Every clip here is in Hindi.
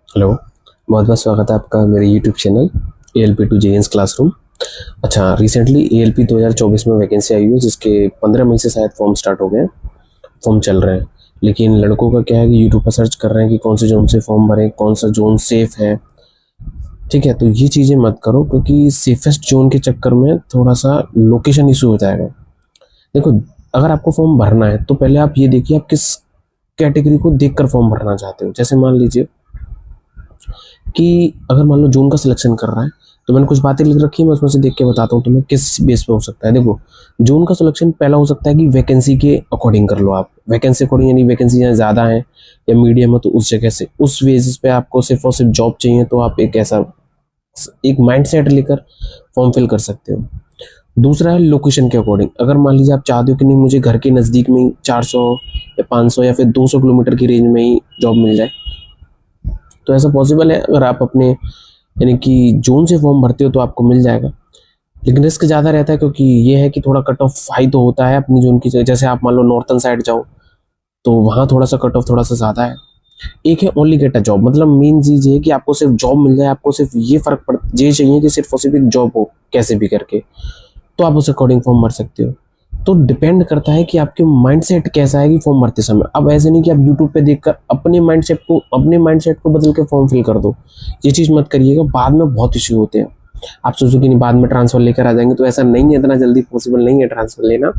हेलो। बहुत बहुत स्वागत है आपका मेरे YouTube channel ALP2 JENS classroom. अच्छा, रिसेंटली ALP 2024 में वैकेंसी आई है जिसके 15 मई से शायद फॉर्म स्टार्ट हो गए हैं, फॉर्म चल रहे हैं। लेकिन लड़कों का क्या है कि यूट्यूब पर सर्च कर रहे हैं कि कौन से जोन से फॉर्म भरें, कौन सा जोन सेफ़ है। ठीक है, तो ये चीज़ें मत करो क्योंकि सेफेस्ट जोन के चक्कर में थोड़ा सा लोकेशन इशू हो जाएगा। देखो, अगर आपको फॉर्म भरना है तो पहले आप ये देखिए आप किस कैटेगरी को देखकर फॉर्म भरना चाहते हो। जैसे मान लीजिए कि अगर मान लो जून का सिलेक्शन कर रहा है तो मैंने कुछ बातें लिख रखी है, मैं उसमें से देख के बताता हूँ तुम्हें किस बेस पे हो सकता है। देखो, जून का सिलेक्शन पहला हो सकता है कि वैकेंसी के अकॉर्डिंग कर लो आप। वैकेंसी अकॉर्डिंग यानी वैकेंसी यहाँ ज़्यादा है या मीडियम है तो उस जगह से उस बेसिस पे आपको सिर्फ और सिर्फ जॉब चाहिए तो आप एक माइंड सेट लेकर फॉर्म फिल कर सकते हो। दूसरा है लोकेशन के अकॉर्डिंग। अगर मान लीजिए आप चाहते हो कि नहीं मुझे घर के नज़दीक में ही 400 या 500 या फिर 200 किलोमीटर की रेंज में ही जॉब मिल जाए तो ऐसा पॉसिबल है। अगर आप अपने यानी कि जोन से फॉर्म भरते हो तो आपको मिल जाएगा, लेकिन रिस्क ज़्यादा रहता है क्योंकि ये है कि थोड़ा कट ऑफ हाई तो होता है अपनी जोन की। जैसे आप मान लो नॉर्थन साइड जाओ तो वहाँ थोड़ा सा कट ऑफ थोड़ा सा ज़्यादा है। एक है ओनली गेट अ जॉब, मतलब मेन चीज़ ये है कि आपको सिर्फ जॉब मिल जाए, आपको सिर्फ ये फर्क पड़ ये चाहिए कि सिर्फ और सिर्फ एक जॉब हो कैसे भी करके, तो आप उस अकॉर्डिंग फॉर्म भर सकते हो। तो डिपेंड करता है कि आपके माइंडसेट कैसा है कि फॉर्म भरते समय। अब ऐसे नहीं कि आप यूट्यूब पे देखकर अपने माइंडसेट को बदल के फॉर्म फिल कर दो। ये चीज़ मत करिएगा, बाद में बहुत इश्यू होते हैं। आप सोचो कि नहीं बाद में ट्रांसफर लेकर आ जाएंगे, तो ऐसा नहीं है, इतना जल्दी पॉसिबल नहीं है ट्रांसफर लेना।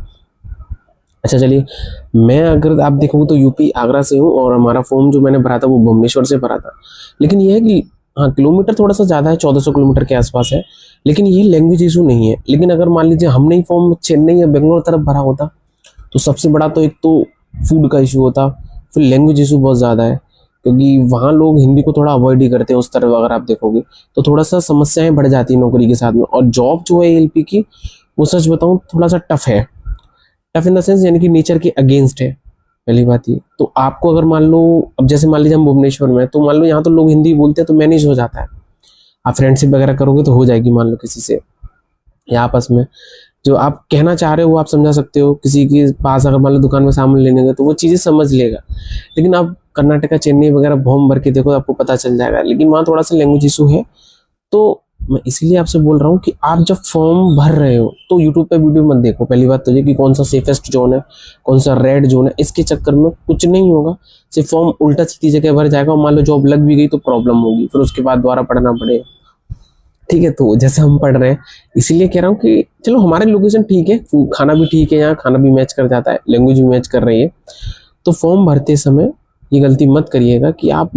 अच्छा चलिए, मैं अगर आप देखोगे तो यूपी आगरा से हूँ और हमारा फॉर्म जो मैंने भरा था वो भुवनेश्वर से भरा था। लेकिन ये है कि हाँ, किलोमीटर थोड़ा सा ज़्यादा है, 1400 किलोमीटर के आसपास है, लेकिन ये लैंग्वेज इशू नहीं है। लेकिन अगर मान लीजिए हमने ही फॉर्म चेन्नई या बेंगलोर तरफ भरा होता तो सबसे बड़ा तो एक तो फूड का इशू होता, फिर लैंग्वेज इशू बहुत ज़्यादा है क्योंकि वहाँ लोग हिंदी को थोड़ा अवॉइड ही करते हैं उस तरफ। अगर आप देखोगे तो थोड़ा सा समस्याएं बढ़ जाती हैं नौकरी के साथ में। और जॉब जो है ALP की, वो सच बताऊँ थोड़ा सा टफ है। टफ इन द सेंस यानी कि नेचर के अगेंस्ट है, पहली बात ये। तो आपको अगर मान लो, अब जैसे मान लीजिए हम भुवनेश्वर में, तो मान लो यहाँ तो लोग हिंदी बोलते हैं तो मैनेज हो जाता है। आप फ्रेंडशिप वगैरह करोगे तो हो जाएगी मान लो किसी से, या आपस में जो आप कहना चाह रहे हो वो आप समझा सकते हो। किसी के पास अगर मान लो दुकान में सामान लेने गए तो वो चीज़ें समझ लेगा। लेकिन आप कर्नाटका चेन्नई वगैरह फॉर्म भर के देखो, आपको पता चल जाएगा। लेकिन वहाँ थोड़ा सा लैंग्वेज इशू है। तो मैं इसलिए आपसे बोल रहा हूँ कि आप जब फॉर्म भर रहे हो तो यूट्यूब पे वीडियो मत देखो। पहली बात तो ये कि कौन सा सेफेस्ट जोन है, कौन सा रेड जोन है, इसके चक्कर में कुछ नहीं होगा। सिर्फ फॉर्म उल्टा सीधी जगह भर जाएगा और मान लो जॉब लग भी गई तो प्रॉब्लम होगी, फिर उसके बाद दोबारा पढ़ना पड़ेगा। ठीक है, तो जैसे हम पढ़ रहे हैं इसलिए कह रहा हूँ कि चलो हमारे लोकेशन ठीक है, खाना भी ठीक है, यहाँ खाना भी मैच कर जाता है, लैंग्वेज भी मैच कर रही है। तो फॉर्म भरते समय ये गलती मत करिएगा कि आप